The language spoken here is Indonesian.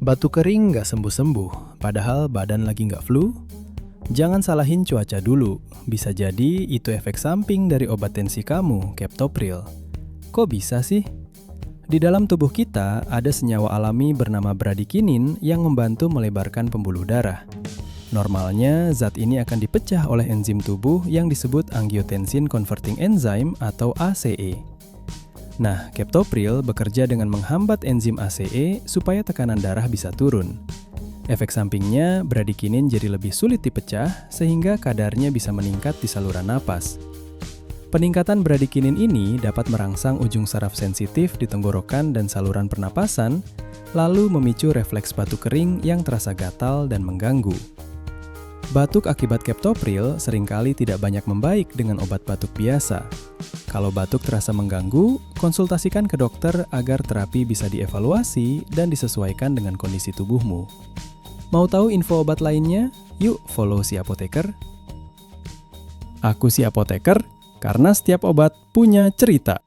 Batuk kering nggak sembuh-sembuh, padahal badan lagi nggak flu? Jangan salahin cuaca dulu, bisa jadi itu efek samping dari obat tensi kamu, Captopril. Kok bisa sih? Di dalam tubuh kita ada senyawa alami bernama bradikinin yang membantu melebarkan pembuluh darah. Normalnya, zat ini akan dipecah oleh enzim tubuh yang disebut angiotensin converting enzyme atau ACE. Nah, Captopril bekerja dengan menghambat enzim ACE supaya tekanan darah bisa turun. Efek sampingnya, bradikinin jadi lebih sulit dipecah sehingga kadarnya bisa meningkat di saluran napas. Peningkatan bradikinin ini dapat merangsang ujung saraf sensitif di tenggorokan dan saluran pernapasan, lalu memicu refleks batuk kering yang terasa gatal dan mengganggu. Batuk akibat Captopril seringkali tidak banyak membaik dengan obat batuk biasa. Kalau batuk terasa mengganggu, konsultasikan ke dokter agar terapi bisa dievaluasi dan disesuaikan dengan kondisi tubuhmu. Mau tahu info obat lainnya? Yuk follow Si Apoteker. Aku Si Apoteker, karena setiap obat punya cerita.